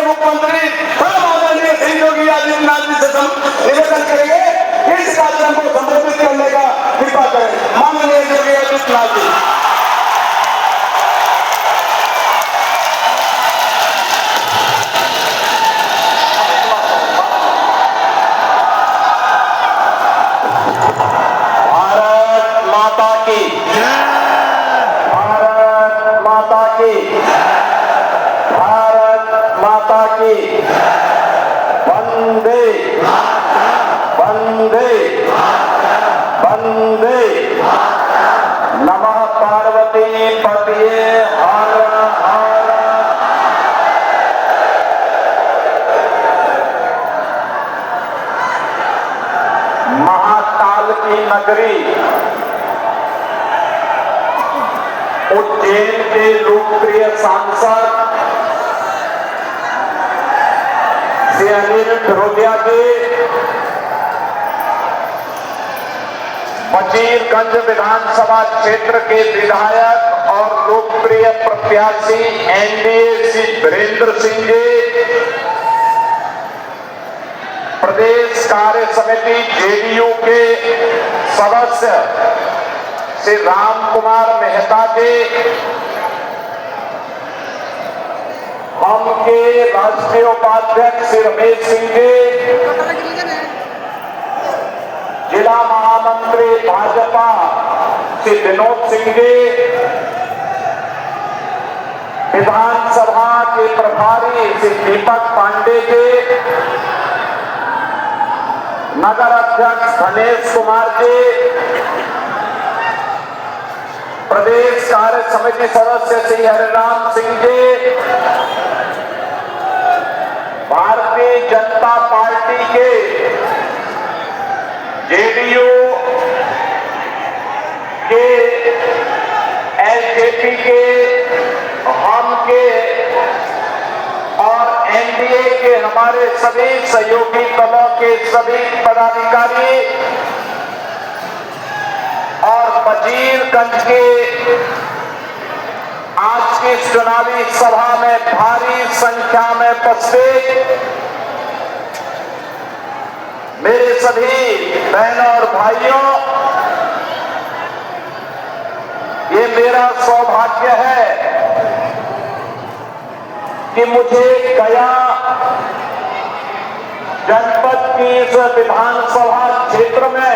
मुख्यमंत्री आदरणीय श्री योगी आदित्यनाथ जी से निवेदन करेंगे इस कार्यक्रम को संबोधित करने का कृपा करें। माननीय योगी आदित्यनाथ जी। भारत माता की, भारत माता की, भारत माता की, वंदे वंदे वंदे। नमः पार्वती पतये हर हर। महाकाल की नगरी उज्जैन के लोकप्रिय सांसद श्री अनिल फिरोदिया जी वजीरगंज विधानसभा क्षेत्र के विधायक और लोकप्रिय प्रत्याशी एनडीए श्री वीरेंद्र सिंह जी, प्रदेश कार्य समिति जेडीयू के सदस्य श्री राम कुमार मेहता जी, हम के राष्ट्रीय उपाध्यक्ष श्री रमेश सिंह जी, जिला महामंत्री भाजपा श्री विनोद सिंह जी, विधानसभा के प्रभारी श्री दीपक पांडे जी, नगर अध्यक्ष धनेश कुमार जी, प्रदेश कार्य समिति सदस्य श्री हरिराम सिंह जी, भारतीय जनता पार्टी के जेडीयू के, एलजेपी के, हम के और एनडीए के हमारे सभी सहयोगी दलों के सभी पदाधिकारी और वजीरगंज के आज की चुनावी सभा में भारी संख्या में उपस्थित मेरे सभी बहनों और भाइयों, ये मेरा सौभाग्य है कि मुझे गया जनपद की इस विधानसभा क्षेत्र में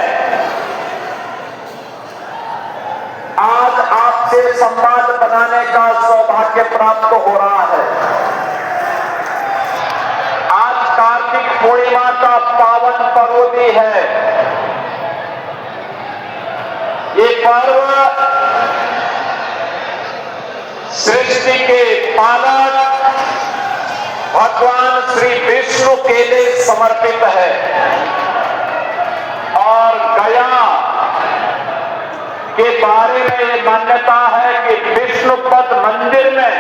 आज आपसे संवाद बनाने का सौभाग्य प्राप्त हो रहा है। आज कार्तिक पूर्णिमा का पावन पर्व भी है। ये पर्व सृष्टि के पालक भगवान श्री विष्णु के लिए समर्पित है और गया के बारे में ये मान्यता है कि विष्णुपद मंदिर में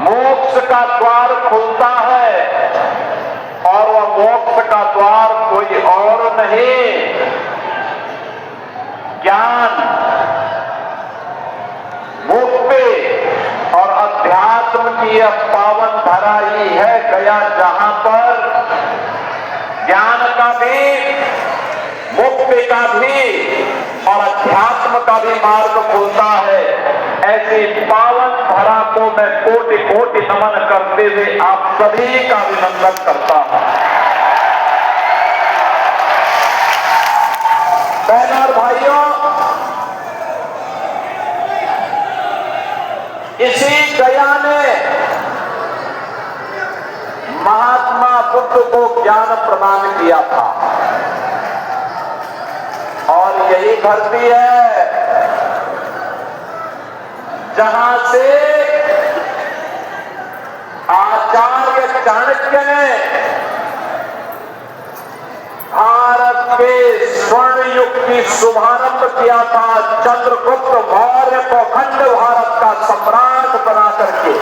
मोक्ष का द्वार खुलता है और वह मोक्ष का द्वार कोई और नहीं, ज्ञान, मुक्ति और अध्यात्म की यह पावन धरा ही है गया, जहां पर ज्ञान का भी, मुक्ति का भी और अध्यात्म का भी मार्ग खुलता है। ऐसी पावन धरा को मैं कोटि कोटि नमन करते हुए आप सभी का अभिनंदन करता हूं। बहनों और भाइयों, इसी गया ने महात्मा बुद्ध को ज्ञान प्रदान किया था और यही धरती है जहां से आचार्य चाणक्य ने भारत के स्वर्ण युग की शुभारंभ किया था। चंद्रगुप्त मौर्य को अखंड भारत का सम्राट बना करके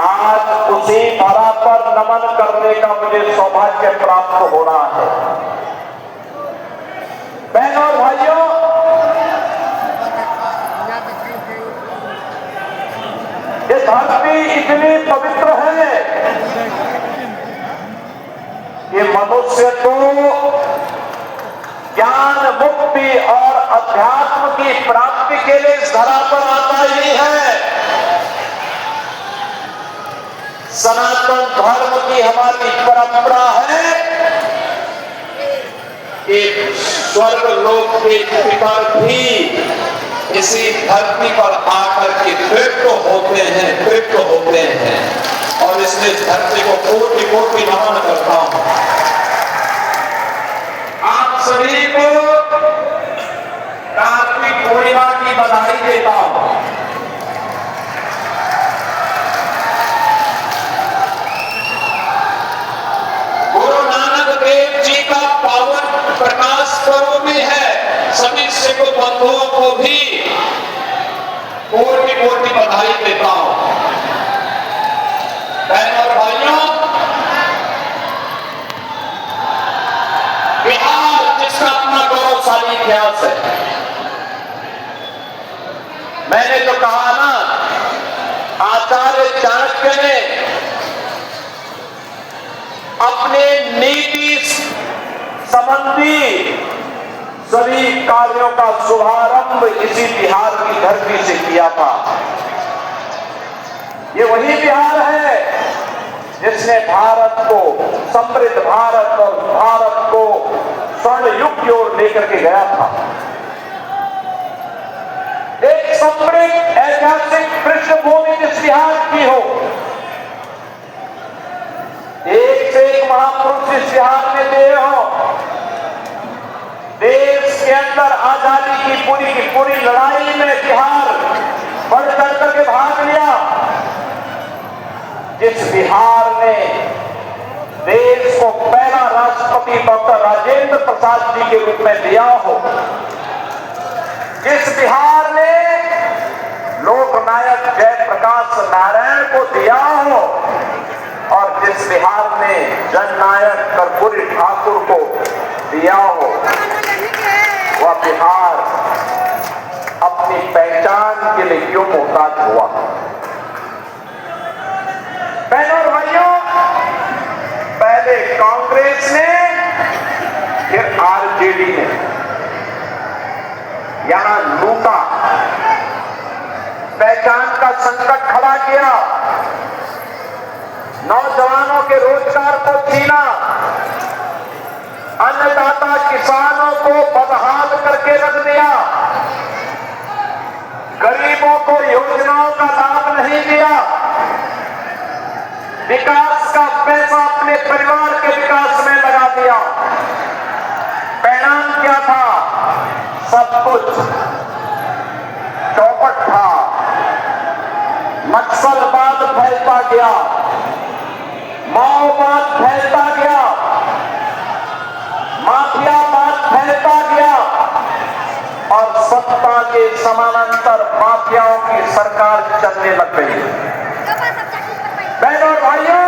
आज उसी धरा पर नमन करने का मुझे सौभाग्य प्राप्त हो रहा है। बहनों और भाइयों, इतनी पवित्र है कि मनुष्य को ज्ञान, मुक्ति और अध्यात्म की प्राप्ति के लिए इस धरा पर आता ही है। सनातन धर्म की हमारी परंपरा है कि स्वर्ग लोक के पितर भी इसी धरती पर आकर के तृप्त होते हैं और इसलिए धरती को कोटि कोटि नमन करता हूं। आप सभी को कार्तिक पूर्णिमा की बधाई देता हूं। गुरु नानक देव जी का पावन प्रकाश पर्व भी है। सभी सिख बंधुओं को भी कोटि कोटि बधाई देता हूं। बहनों और भाइयों, बिहार जिसका अपना गौरवशाली इतिहास है, मैंने तो कहा ना, आचार्य चाणक्य ने अपने नीति संबंधी सभी कार्यों का शुभारंभ इसी बिहार की धरती से किया था। ये वही बिहार है जिसने भारत को, समृद्ध भारत और भारत को स्वर्ण युग की ओर लेकर के गया था। एक समृद्ध ऐतिहासिक पृष्ठभूमि जिस बिहार की हो, एक से एक महापुरुष इस बिहार में दे हो, देश के अंदर आजादी की पूरी लड़ाई में बिहार बढ़ चढ़ करके भाग लिया। जिस बिहार ने देश को पहला राष्ट्रपति डॉक्टर राजेंद्र प्रसाद जी के रूप में दिया हो, जिस बिहार ने लोकनायक जयप्रकाश नारायण को दिया हो और जिस बिहार ने जननायक कर्पूरी ठाकुर को दिया हो, वह बिहार अपनी पहचान के लिए क्यों मोहताज हुआ? बहनों और भाइयों, पहले कांग्रेस ने, फिर आरजेडी ने यहां लूटा, पहचान का संकट खड़ा किया, नौजवानों के रोजगार को छीना, अन्नदाता किसानों को बदहाल करके रख दिया, गरीबों को योजनाओं का लाभ नहीं दिया, विकास का पैसा अपने परिवार के विकास में लगा दिया। परिणाम क्या था? सब कुछ चौपट था। नक्सलवाद फैलता गया, माओवाद फैलता गया, माफियावाद फैलता गया और सत्ता के समानांतर माफियाओं की सरकार चलने लग गई। बहनों और भाइयों,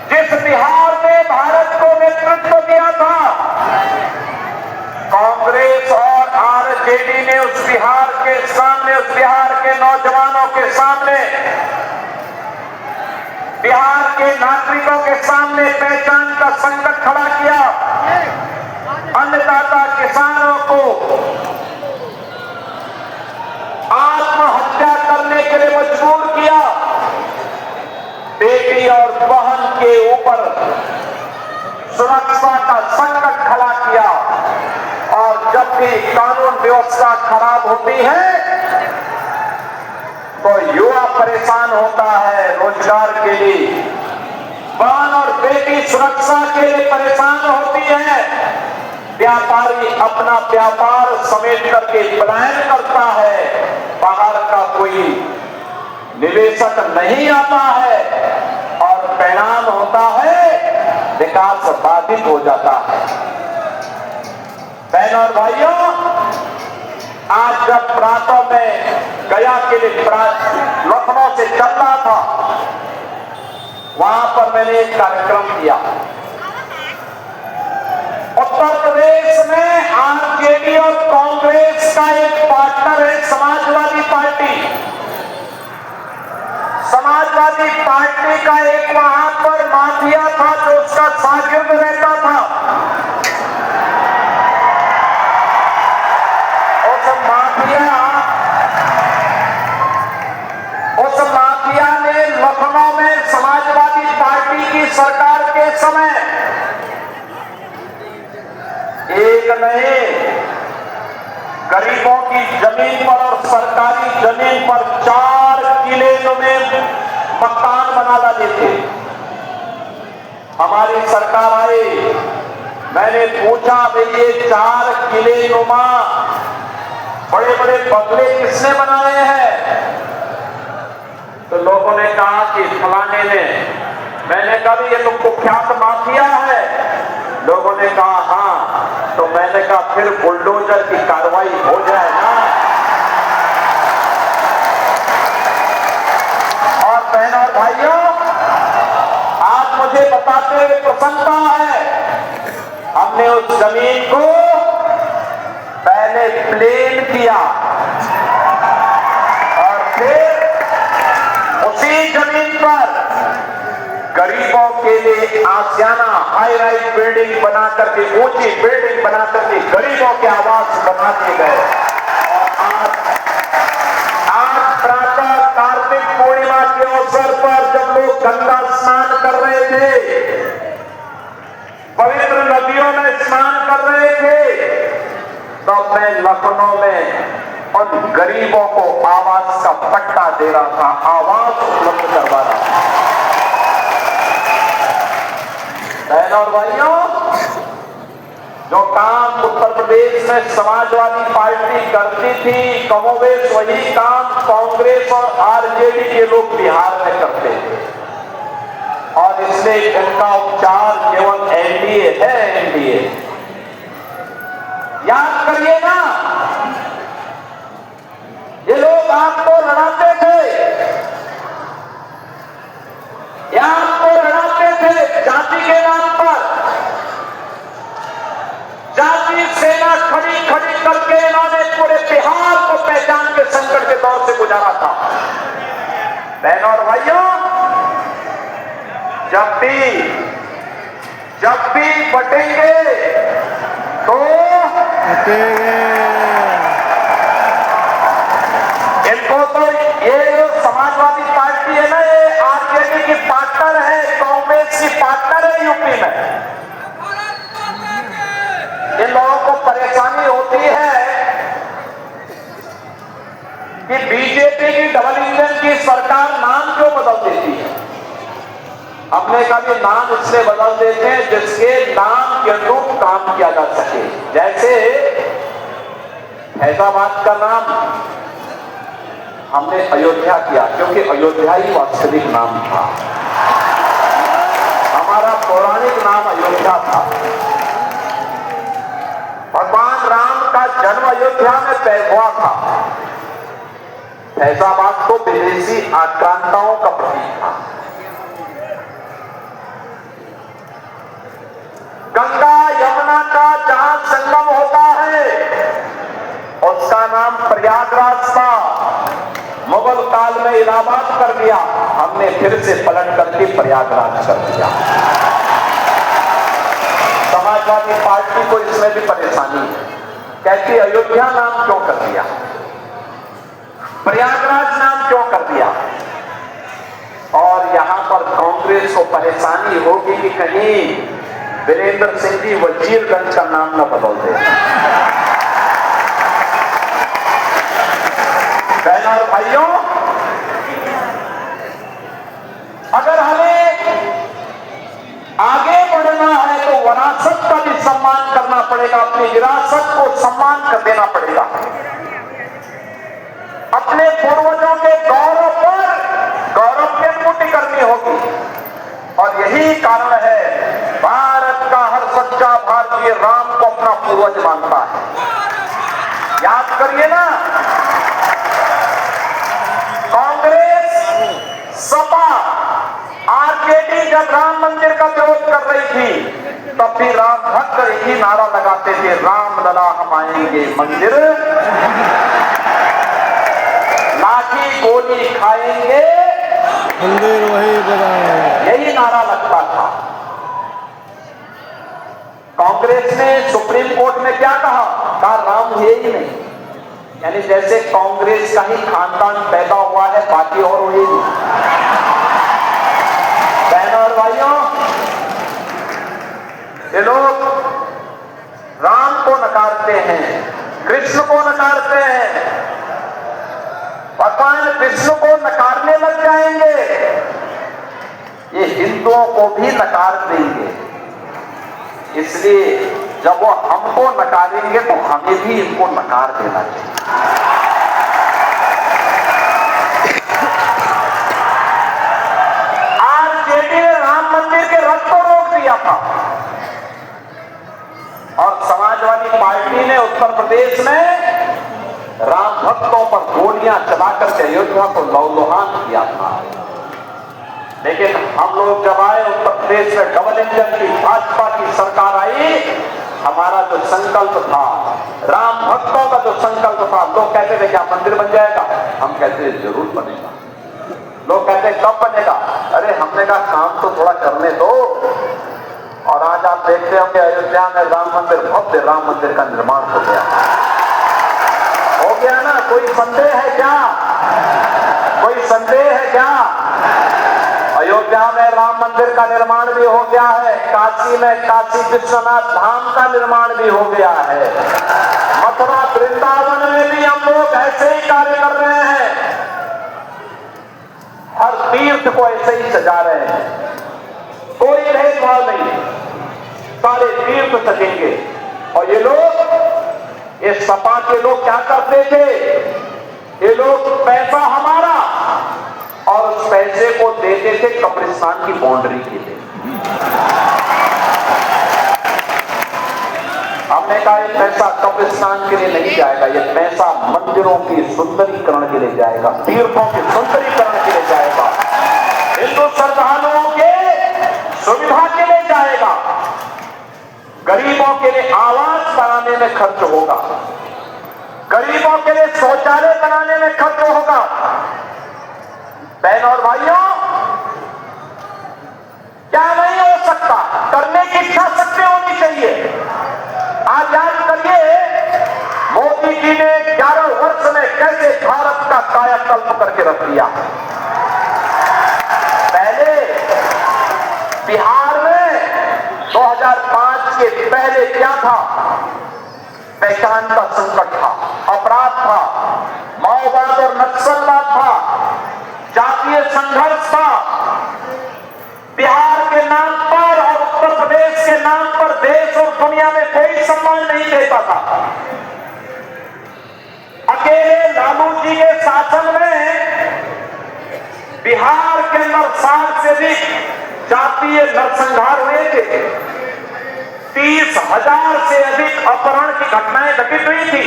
जिस बिहार ने भारत को नेतृत्व दिया था, कांग्रेस और आरजेडी ने उस बिहार के सामने, उस बिहार के नौजवानों के सामने, बिहार के नागरिकों के सामने पहचान का संकट खड़ा किया। अन्नदाता किसानों को आत्महत्या करने के लिए मजबूर किया। बेटी और बहन के ऊपर सुरक्षा का संकट खड़ा किया और जब भी कानून व्यवस्था खराब होती है तो युवा परेशान होता है रोजगार के लिए, बहन और बेटी सुरक्षा के लिए परेशान होती है, व्यापारी अपना व्यापार समेट करके पलायन करता है, बाहर का कोई निवेशक नहीं आता है और परिणाम होता है विकास बाधित हो जाता है। बहनों और भाइयों, आज जब प्रातः में गया के लिए लखनऊ से चल रहा था, वहां पर मैंने एक कार्यक्रम किया। उत्तर प्रदेश में आरजेडी और कांग्रेस का एक पार्टनर है समाजवादी पार्टी। समाजवादी पार्टी का एक वहां पर माफिया था जो उसका शागिर्द रहता था। उस माफिया ने लखनऊ में समाजवादी पार्टी की सरकार के समय एक नहीं, गरीबों की जमीन पर और सरकारी जमीन पर 4 किले में मकान बना डाले थे। हमारी सरकार आई, मैंने पूछा भाई ये 4 किले नुमा बड़े बड़े बंगले किसने बनाए हैं? तो लोगों ने कहा कि फलाने ने। मैंने कहा ये तो कुख्यात माफिया है। लोगों ने कहा हाँ। तो मैंने कहा फिर बुलडोजर की कार्रवाई हो जाए ना। और बहनों और भाइयों, आज मुझे बताते हुए प्रसन्नता है, हमने उस जमीन को पहले प्लेन किया और फिर उसी जमीन पर गरीबों के लिए आसियाना हाई राइज बिल्डिंग बना करके, ऊंची बिल्डिंग बना करके गरीबों के आवास बना दिए गए। और आज प्रातः कार्तिक पूर्णिमा के अवसर पर जब लोग गंगा स्नान कर रहे थे, पवित्र नदियों में स्नान कर रहे थे, तो मैं लखनऊ में उन गरीबों को आवास का पट्टा दे रहा था, आवास उपलब्ध करवा रहा था। बहनों और भाइयों, जो काम उत्तर प्रदेश में समाजवादी पार्टी करती थी, कमोबेश वही काम कांग्रेस और आरजेडी के लोग बिहार में करते थे। और इसलिए इनका उपचार केवल एनडीए है। एनडीए याद करिए ना, ये लोग आपको लड़ाते थे, आपको लड़ाते थे जाति के नाम पर। जाति सेना खड़ी खड़ी करके इन्होंने पूरे बिहार को पहचान के संकट के दौर से गुजारा था। बहनों और भाइयों, जब भी बटेंगे तो इनको तो ये समाजवादी पार्टी है ना, ये आरजेडी की पार्टनर है, कांग्रेस की पार्टनर है यूपी में। इन लोगों को परेशानी होती है कि बीजेपी की डबल इंजन की सरकार नाम क्यों बदल देती है। हमने कभी नाम इसलिए बदल देते हैं जिसके नाम के अनुरूप काम किया जा सके। जैसे फैजाबाद का नाम हमने अयोध्या किया, क्योंकि अयोध्या ही वास्तविक नाम था। हमारा पौराणिक नाम अयोध्या था। भगवान राम का जन्म अयोध्या में तय हुआ था। फैजाबाद तो विदेशी आक्रांताओं का प्रतीक था। गंगा यमुना का जहां संगम होता है उसका नाम प्रयागराज था। मुगल काल में इलाहाबाद कर दिया, हमने फिर से पलट करके प्रयागराज कर दिया। समाजवादी पार्टी को इसमें भी परेशानी है, कहती अयोध्या नाम क्यों कर दिया, प्रयागराज नाम क्यों कर दिया। और यहां पर कांग्रेस को परेशानी होगी कि कहीं वीरेंद्र सिंह जी वजीरगंज का नाम न बदल दे। बहनों और भाइयों, अगर हमें आगे बढ़ना है तो विरासत का भी सम्मान करना पड़ेगा, अपनी विरासत को सम्मान कर देना पड़ेगा। अपने पूर्वजों के गौरव पर गौरव की अनुभूति करनी होगी। और यही कारण है भारत का हर सच्चा भारतीय राम को अपना पूर्वज मानता है। याद करिए ना, कांग्रेस, सपा, आरजेडी जब राम मंदिर का विरोध कर रही थी तब भी राम भक्त ही नारा लगाते थे, राम लला हम आएंगे मंदिर, लाठी गोली खाएंगे मंदिर वही बनाए, यही नारा लगता था। कांग्रेस ने सुप्रीम कोर्ट में क्या कहा राम हुए ही नहीं, यानी जैसे कांग्रेस का ही खानदान पैदा हुआ है, बाकी और हुए नहीं। बहनों और भाइयों, ये लोग राम को नकारते हैं, कृष्ण को नकारते हैं, भगवान कृष्ण को नकारने लग जाएंगे, ये हिंदुओं को भी नकार देंगे। इसलिए जब वो हमको नकारेंगे तो हमें भी इनको नकार देना चाहिए। आरजेडी ने राम मंदिर के रथ को रोक दिया था और समाजवादी पार्टी ने उत्तर प्रदेश में राम भक्तों पर गोलियां चलाकर के अयोध्या को लौलुहान किया था। लेकिन हम लोग जब आए उत्तर प्रदेश में डबल इंजन की भाजपा की सरकार आई, हमारा जो संकल्प था, राम भक्तों का जो संकल्प था, लोग कहते थे क्या मंदिर बन जाएगा, हम कहते जरूर बनेगा। लोग कहते कब बनेगा, अरे हमने कहा काम तो थोड़ा करने दो। और आज आप देखते होंगे अयोध्या में राम मंदिर, भव्य राम मंदिर का निर्माण हो गया ना। कोई संदेह है क्या? कोई संदेह है क्या? अयोध्या में राम मंदिर का निर्माण भी हो गया है, काशी में काशी विश्वनाथ धाम का निर्माण भी हो गया है, मथुरा वृंदावन में भी हम लोग ऐसे ही कार्य कर रहे हैं, हर तीर्थ को ऐसे ही सजा रहे हैं, कोई भेदभाव नहीं, सारे तीर्थ सजेंगे। और ये लोग, ये सपा के लोग क्या करते थे, ये लोग पैसा हमारा और उस पैसे को देते थे कब्रिस्तान की बाउंड्री के लिए। हमने कहा ये पैसा कब्रिस्तान के लिए नहीं जाएगा, ये पैसा मंदिरों की सुंदरीकरण के लिए जाएगा, तीर्थों के सुंदरीकरण के लिए जाएगा, हिंदू श्रद्धालुओं के सुविधा के लिए जाएगा, गरीबों के लिए आवास बनाने में खर्च होगा, गरीबों के लिए शौचालय बनाने में खर्च होगा। बहनों और भाइयों, क्या नहीं हो सकता, करने की इच्छा शक्ति होनी चाहिए। आज याद करिए मोदी जी ने 11 वर्ष में कैसे भारत का कायाकल्प करके रख दिया। पहले बिहार में 2005 के पहले क्या था, पहचान का संकट था, अपराध था, माओवाद और नक्सलवाद था, जातीय संघर्ष था। बिहार के नाम पर और उत्तर प्रदेश के नाम पर देश और दुनिया में कोई सम्मान नहीं देता था। अकेले लालू जी के शासन में बिहार के अंदर 60 से अधिक जातीय नरसंहार हुए थे, 30,000 से अधिक अपहरण की घटनाएं घटित हुई थी।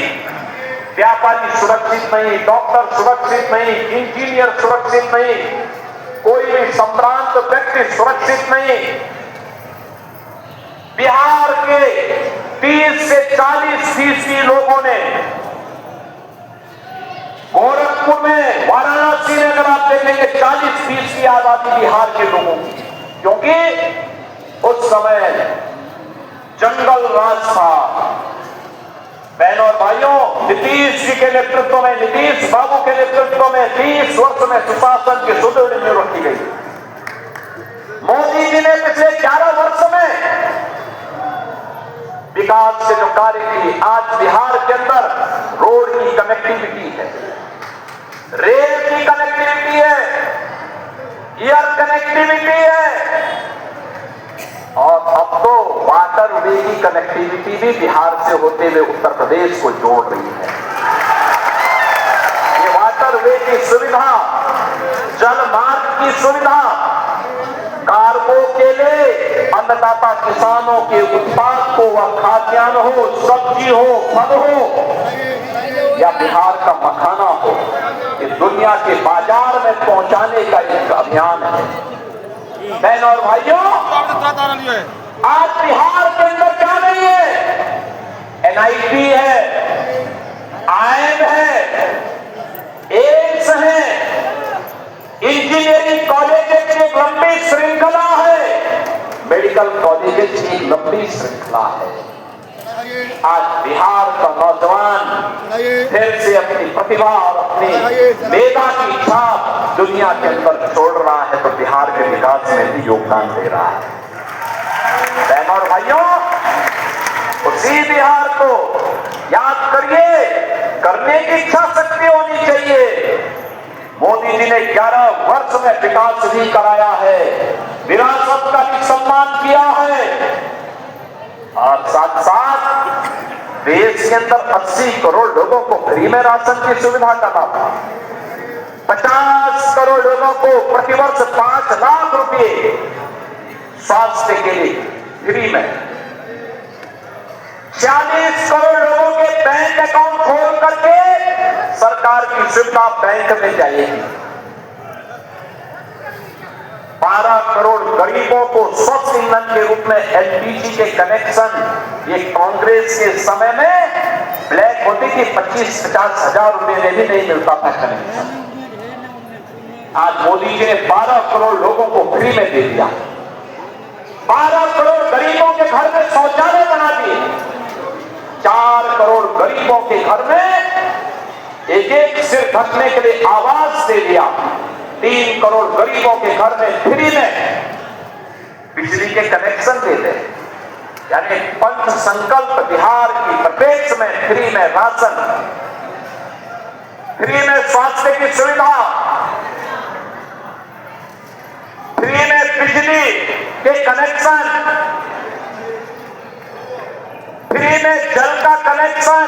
व्यापारी सुरक्षित नहीं, डॉक्टर सुरक्षित नहीं, इंजीनियर सुरक्षित नहीं, कोई भी संभ्रांत व्यक्ति सुरक्षित नहीं। बिहार के 30 से 40% लोगों ने गोरखपुर में, वाराणसी में अगर आप देखेंगे 40% आबादी बिहार के लोगों की, क्योंकि उस समय जंगल राज था। बहनों और भाइयों, नीतीश जी के नेतृत्व में, नीतीश बाबू के नेतृत्व में 30 वर्ष में सुशासन की सुदृढ़ नींव रखी गई। मोदी जी ने पिछले 11 वर्ष में विकास के जो कार्य किए, आज बिहार के अंदर रोड की कनेक्टिविटी है, रेल की कनेक्टिविटी है, एयर कनेक्टिविटी है, और अब तो वाटर वे की कनेक्टिविटी भी बिहार से होते हुए उत्तर प्रदेश को जोड़ रही है। ये वाटर वे की सुविधा, जल मार्ग की सुविधा, कार्गो के लिए अन्नदाता किसानों के उत्पाद को, वह खाद्यान्न हो, सब्जी हो, फल हो या बिहार का मखाना हो, ये दुनिया के बाजार में पहुंचाने का एक अभियान है। बहनों और भाइयों, आज बिहार के अंदर क्या नहीं है, एनआईटी है, आईएम है, एम्स है, इंजीनियरिंग इंजीनियरिंग कॉलेजेस की एक लंबी श्रृंखला है, मेडिकल कॉलेजेस की एक लंबी श्रृंखला है। आज बिहार का नौजवान फिर से अपनी प्रतिभा और अपनी मेधा की छाप दुनिया के अंदर छोड़ रहा है, तो बिहार के विकास में भी योगदान दे रहा है। बहनों और भाइयों, उसी बिहार को याद करिए, करने की इच्छा शक्ति होनी चाहिए। मोदी जी ने 11 वर्ष में विकास भी कराया है, विरासत का भी सम्मान किया है, और साथ साथ देश के अंदर 80 करोड़ लोगों को फ्री में राशन की सुविधा करना था। 50 करोड़ लोगों को प्रतिवर्ष 5 लाख रुपए स्वास्थ्य के लिए फ्री में, 40 करोड़ लोगों के बैंक अकाउंट खोल करके सरकार की सुविधा बैंक में जाएगी। 12 करोड़ गरीबों को स्वच्छ ईंधन के रूप में एलपीजी के कनेक्शन, ये कांग्रेस के समय में ब्लैक होती थी, 25-50 हजार रुपए में भी नहीं मिलता था कनेक्शन। आज मोदी जी ने 12 करोड़ लोगों को फ्री में दे दिया। 12 करोड़ गरीबों के घर में शौचालय बना दिए। 4 करोड़ गरीबों के घर में एक सिर ढकने के लिए आवास दे दिया। 3 करोड़ गरीबों के घर में फ्री में बिजली के कनेक्शन दे दे, यानी पंच संकल्प बिहार की प्रत्येक में फ्री में राशन, फ्री में स्वास्थ्य की सुविधा, फ्री में बिजली के कनेक्शन, फ्री में जल का कनेक्शन,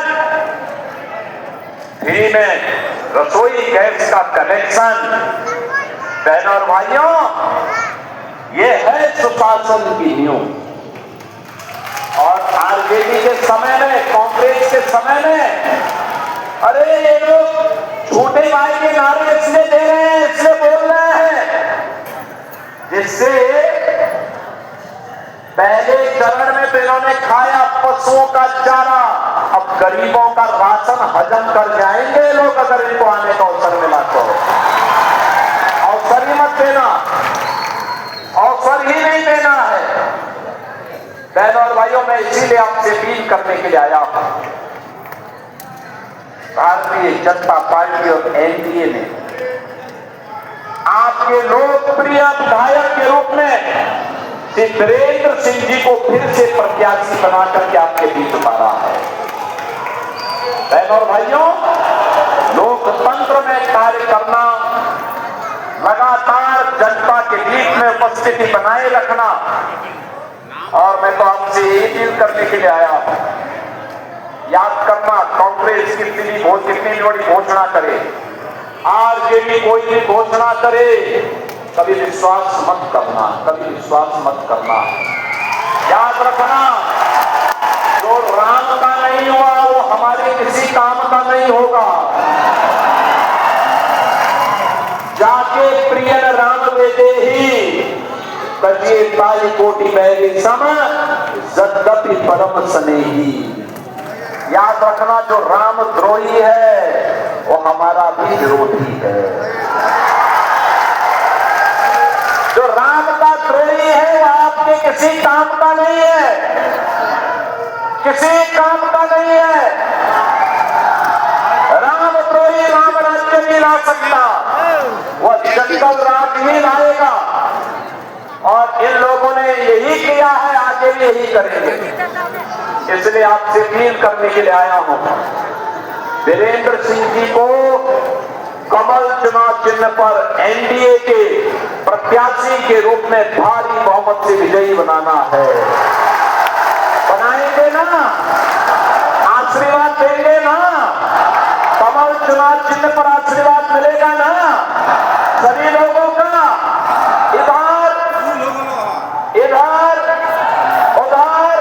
फ्री में रसोई गैस का कनेक्शन। बहनों और भाइयों, ये है सुशासन की नींव। और आरजेडी के समय में, कांग्रेस के समय में, अरे ये लोग झूठे भाई के नारे इसलिए दे रहे हैं, इसलिए बोल रहे हैं, जिससे पहले चरण में तो इन्होंने खाया पशुओं का चारा, अब गरीबों का राशन हजम कर जाएंगे लोग अगर इनको आने का अवसर मिला तो। अवसर ही मत देना, अवसर ही नहीं देना है। बहनों और भाइयों, मैं इसीलिए आपसे अपील करने के लिए आया हूं। भारतीय जनता पार्टी और एनडीए ने आपके लोकप्रिय विधायक के रूप में श्री वीरेंद्र सिंह जी को फिर से प्रत्याशी बना करके आपके बीच उतारा है। बहनों और भाइयों, लोकतंत्र में कार्य करना, लगातार जनता के बीच में उपस्थिति बनाए रखना, और मैं तो आपसे यही अपील करने के लिए आया हूं। याद करना, कांग्रेस कितनी भी बड़ी घोषणा करे, आरजेडी कोई भी घोषणा करे, कभी विश्वास मत करना, कभी विश्वास मत करना। याद रखना, जो राम का नहीं हुआ वो हमारे किसी काम का नहीं होगा। जाके प्रिय राम वेदेहि कजिए ताई कोटि बैरी सम जद्यपि परम स्नेही। याद रखना, जो राम द्रोही है वो हमारा भी विरोधी है। जो राम का द्रोही है वो आपके किसी काम का नहीं है, किसी काम का नहीं है। राम द्रोही राम राज्य नहीं ला सकता, वह जंगल राज ही लाएगा। और इन लोगों ने यही किया है, आगे भी यही करेंगे। इसलिए आपसे अपील करने के लिए आया हूं, वीरेंद्र सिंह जी को कमल चुनाव चिन्ह पर एनडीए के प्रत्याशी के रूप में भारी बहुमत से विजयी बनाना है। बनाएंगे ना, आशीर्वाद देंगे ना, कमल चुनाव चिन्ह पर आशीर्वाद मिलेगा ना सभी लोगों का। इधर इधर उधर,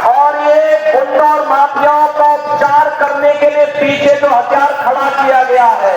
और ये गुंडा और माफियाओं का उपचार करने के लिए पीछे जो हथियार खड़ा किया गया है,